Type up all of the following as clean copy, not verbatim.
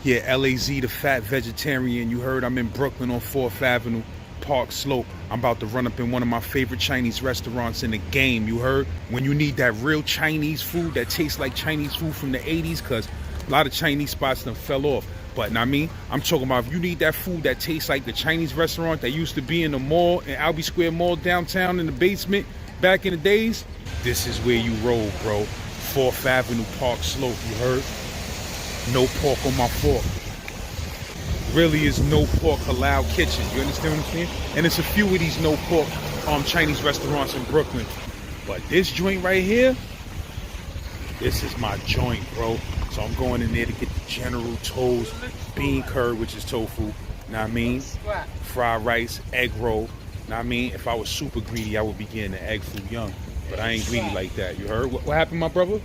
Yeah, LAZ, the fat vegetarian. You heard I'm in Brooklyn on 4th Avenue, Park Slope. I'm about to run up in one of my favorite Chinese restaurants in the game. You heard? When you need that real Chinese food that tastes like Chinese food from the 80s, because a lot of Chinese spots done fell off. But I mean, I'm talking about if you need that food that tastes like the Chinese restaurant that used to be in the mall, in Albee Square Mall downtown in the basement back in the days, this is where you roll, bro. 4th Avenue, Park Slope, you heard? No pork on my fork. Really is no pork halal kitchen. You understand what I'm saying? And it's a few of these no pork Chinese restaurants in Brooklyn. But this joint right here, this is my joint, bro. So I'm going in there to get the General Tso's bean curd, which is tofu. Know what I mean? Fried rice, egg roll. Know what I mean? If I was super greedy, I would be getting the egg foo young. But I ain't greedy like that. You heard? What happened, my brother?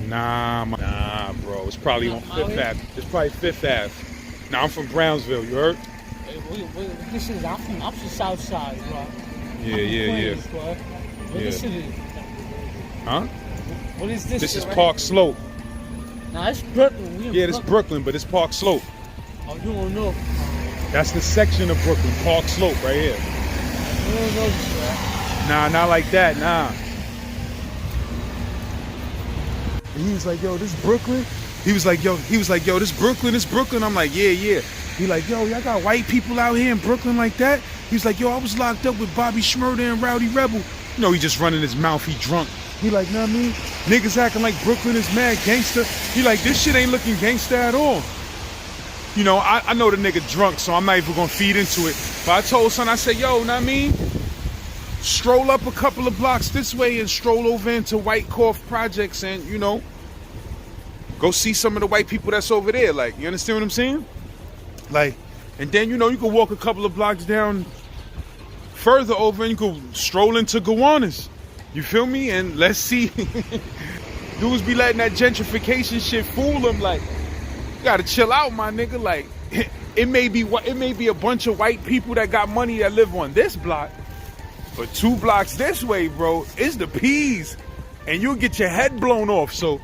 Nah, bro. It's probably on 5th Ave. It's probably 5th Ave. Nah, I'm from Brownsville. You heard? This is, I'm from South Side, bro. Yeah. What is it? Huh? What is this? This is Park Slope. Nah, it's Brooklyn. Yeah, it's Brooklyn, but it's Park Slope. Oh, you don't know. That's the section of Brooklyn, Park Slope, right here. You don't know this, bro. Nah, not like that, nah. And he was like, yo, this Brooklyn? He was like, yo, this Brooklyn. I'm like, yeah. He like, yo, y'all got white people out here in Brooklyn like that? He was like, yo, I was locked up with Bobby Shmurda and Rowdy Rebel. You know, he just running his mouth, he drunk. He like, know what I mean? Niggas acting like Brooklyn is mad gangster. He like, this shit ain't looking gangster at all. You know, I know the nigga drunk, so I'm not even gonna feed into it. But I told son, I said, yo, know what I mean? Stroll up a couple of blocks this way and stroll over into White Corf Projects and, you know, go see some of the white people that's over there. Like, you understand what I'm saying? Like, and then, you know, you can walk a couple of blocks down further over and you can stroll into Gowanus. You feel me? And let's see. Dudes be letting that gentrification shit fool them. Like, you gotta chill out, my nigga. Like, it may be a bunch of white people that got money that live on this block. But 2 blocks this way, bro, it's the peas. And you'll get your head blown off. So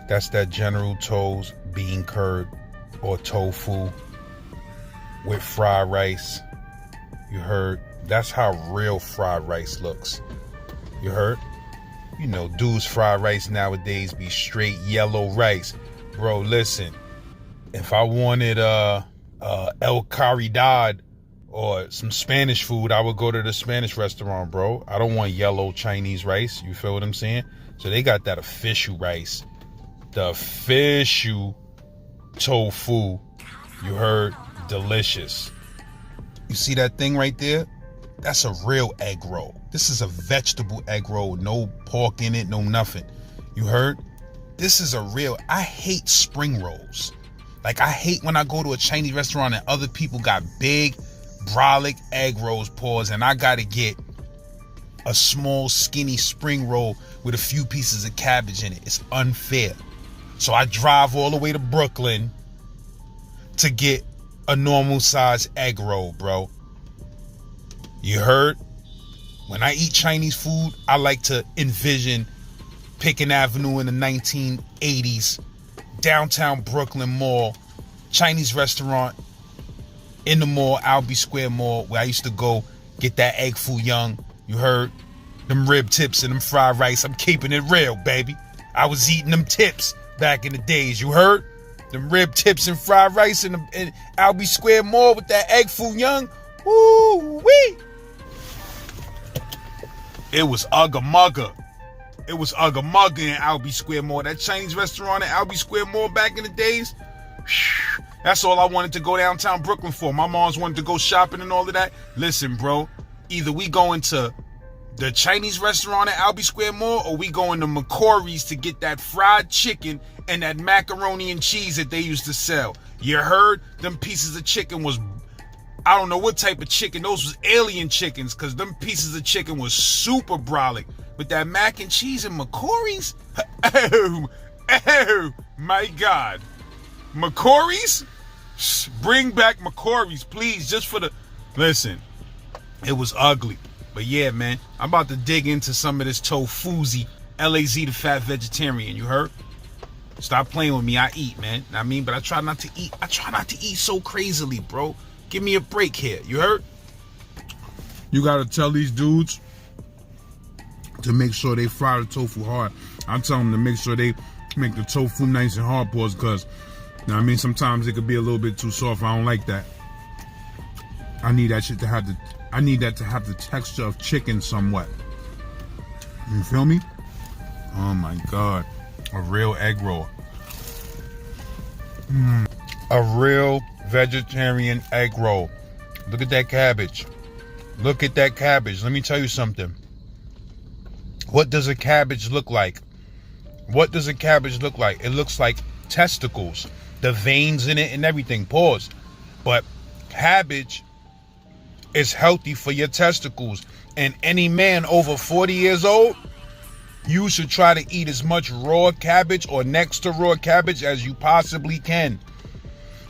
that's that General Tso's bean curd or tofu with fried rice. You heard? That's how real fried rice looks. You heard? You know, dudes fried rice nowadays be straight yellow rice. Bro, listen. If I wanted El Caridad or some Spanish food, I would go to the Spanish restaurant, bro. I don't want yellow Chinese rice. You feel what I'm saying? So they got that official rice. The official tofu. You heard? Delicious. You see that thing right there? That's a real egg roll. This is a vegetable egg roll. No pork in it, no nothing. You heard? This is a real... I hate spring rolls. Like, I hate when I go to a Chinese restaurant and other people got big brolic egg rolls, pause, and I gotta get a small, skinny spring roll with a few pieces of cabbage in it. It's unfair. So I drive all the way to Brooklyn to get a normal size egg roll, bro. You heard? When I eat Chinese food, I like to envision Pickens Avenue in the 1980s, downtown Brooklyn Mall, Chinese restaurant in the mall, Albee Square Mall, where I used to go get that egg foo young. You heard? Them rib tips and them fried rice. I'm keeping it real, baby. I was eating them tips back in the days. You heard? Them rib tips and fried rice in Albee Square Mall with that egg foo young. Woo-wee! It was Ugga Mugga. It was Ugga Mugga in Albee Square Mall. That Chinese restaurant in Albee Square Mall back in the days. That's all I wanted to go downtown Brooklyn for. My moms wanted to go shopping and all of that. Listen, bro. Either we going to the Chinese restaurant at Albee Square Mall or we going to McCory's to get that fried chicken and that macaroni and cheese that they used to sell. You heard? Them pieces of chicken was... I don't know what type of chicken. Those was alien chickens because them pieces of chicken was super brolic. With that mac and cheese and McCory's? Oh, my God. McCory's? Bring back McCory's, please, just for the... Listen, it was ugly. But yeah, man, I'm about to dig into some of this tofuzi. LAZ, the fat vegetarian, you heard? Stop playing with me. I eat, man. I mean, but I try not to eat. I try not to eat so crazily, bro. Give me a break here. You heard? You gotta tell these dudes to make sure they fry the tofu hard. I'm telling them to make sure they make the tofu nice and hard, pause, because, you know what I mean, sometimes it could be a little bit too soft. I don't like that. I need that shit to have the texture of chicken somewhat. You feel me? Oh my God. A real egg roll. A real vegetarian egg roll. Look at that cabbage. Look at that cabbage. Let me tell you something. What does a cabbage look like? What does a cabbage look like? It looks like testicles. The veins in it and everything. Pause. But cabbage is healthy for your testicles. And any man over 40 years old, you should try to eat as much raw cabbage or next to raw cabbage as you possibly can.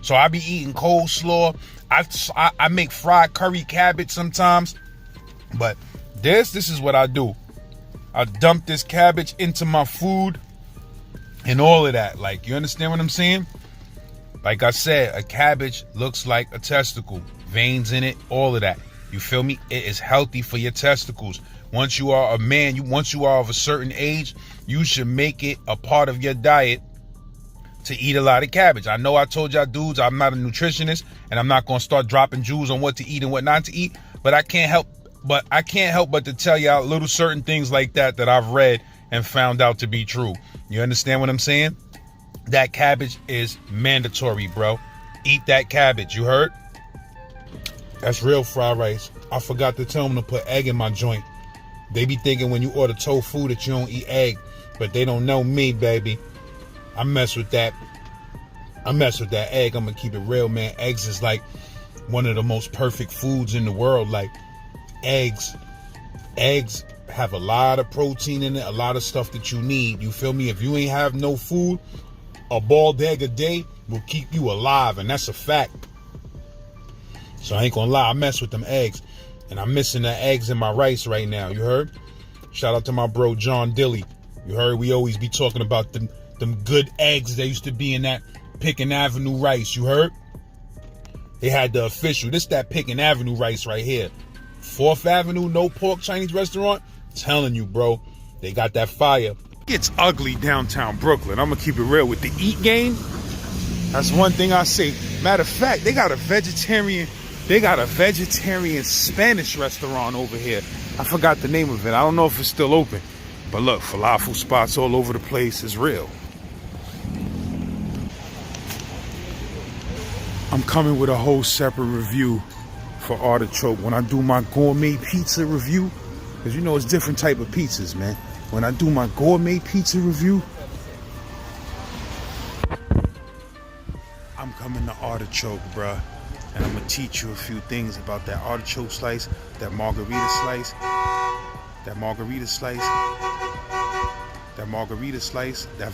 So I be eating coleslaw. I make fried curry cabbage sometimes. But this is what I do. I dump this cabbage into my food and all of that. Like, you understand what I'm saying? Like I said, a cabbage looks like a testicle. Veins in it, all of that. You feel me? It is healthy for your testicles. Once you are a man, once you are of a certain age, you should make it a part of your diet to eat a lot of cabbage. I know I told y'all dudes I'm not a nutritionist and I'm not going to start dropping jewels on what to eat and what not to eat, but I can't help but to tell y'all little certain things like that I've read and found out to be true. You understand what I'm saying? That cabbage is mandatory, bro. Eat that cabbage, you heard? That's real fried rice. I forgot to tell them to put egg in my joint. They be thinking when you order tofu that you don't eat egg, but they don't know me, baby. I mess with that. I mess with that egg. I'm gonna keep it real, man. Eggs is like one of the most perfect foods in the world. Like eggs have a lot of protein in it, a lot of stuff that you need. You feel me? If you ain't have no food, a boiled egg a day will keep you alive, and that's a fact. So I ain't gonna lie, I mess with them eggs. And I'm missing the eggs in my rice right now, you heard? Shout out to my bro John Dilly. You heard? We always be talking about them good eggs that used to be in that Pickens Avenue rice, you heard? They had the official, this that Pickens Avenue rice right here. 4th Avenue, no pork Chinese restaurant. Telling you, bro, they got that fire. It's ugly downtown Brooklyn. I'm gonna keep it real with the eat game. That's one thing I say. Matter of fact, they got a vegetarian Spanish restaurant over here. I forgot the name of it. I don't know if it's still open. But look, falafel spots all over the place. Is real. I'm coming with a whole separate review for Artichoke when I do my gourmet pizza review. Because you know it's different type of pizzas, man. When I do my gourmet pizza review, I'm coming to Artichoke, bruh. And I'm gonna teach you a few things about that artichoke slice, that margarita slice, that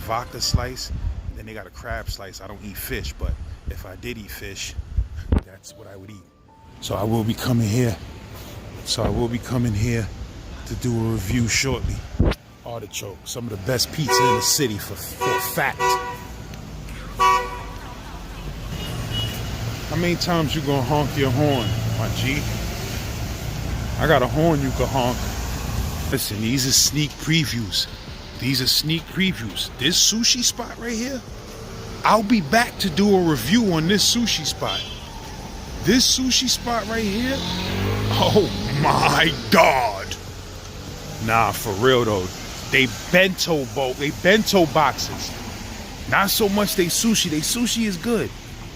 vodka slice. And then they got a crab slice. I don't eat fish, but if I did eat fish, that's what I would eat. So I will be coming here to do a review shortly. Artichoke, some of the best pizza in the city for a fact. How many times you gonna honk your horn, my G? I got a horn you can honk. Listen, these are sneak previews. This sushi spot right here, I'll be back to do a review on this sushi spot. This sushi spot right here, oh my God. Nah, for real though. They bento boxes. Not so much they sushi is good.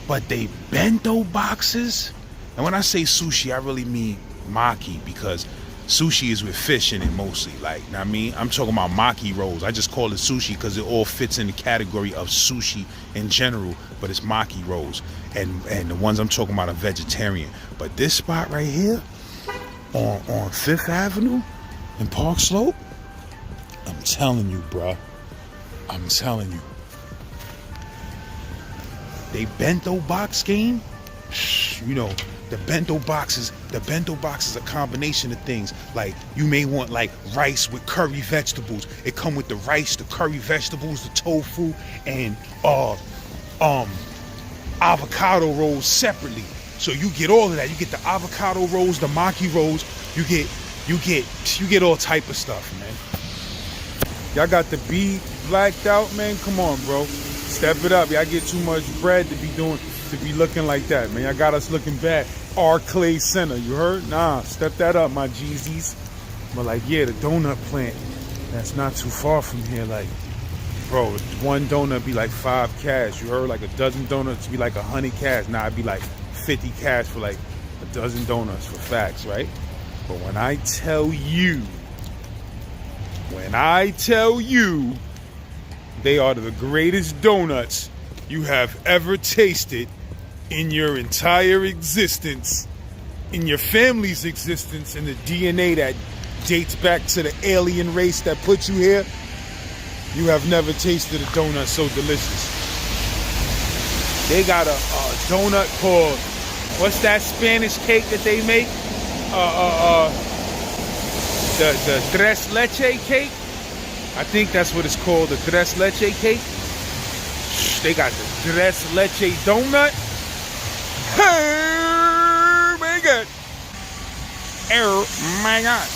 But they bento boxes, and when I say sushi, I really mean maki, because sushi is with fish in it mostly. Like, I mean, I'm talking about maki rolls. I just call it sushi because it all fits in the category of sushi in general, but it's maki rolls. And the ones I'm talking about are vegetarian. But this spot right here on 5th Avenue in Park Slope, I'm telling you, bruh. I'm telling you. They bento box game, You know, the bento box is a combination of things. Like you may want like rice with curry vegetables. It come with the rice, the curry vegetables, the tofu, and avocado rolls separately. So you get all of that. You get the avocado rolls, the maki rolls. You get all type of stuff, man. Y'all got the bead blacked out, man. Come on, bro. Step it up. Y'all get too much bread to be looking like that, man. Y'all got us looking bad. R. Clay Center, you heard? Nah, step that up, my Jeezys. But like, yeah, the donut plant, that's not too far from here. Like, bro, one donut be like 5 cash. You heard? Like a dozen donuts be like 100 cash. Nah, it'd be like 50 cash for like a dozen donuts for facts, right? But when I tell you, they are the greatest donuts you have ever tasted in your entire existence, in your family's existence, in the DNA that dates back to the alien race that put you here, you have never tasted a donut so delicious. They got a donut called, what's that Spanish cake that they make? The tres leche cake. I think that's what it's called, the tres leche cake. They got the tres leche donut. Hey, my God. Oh my God.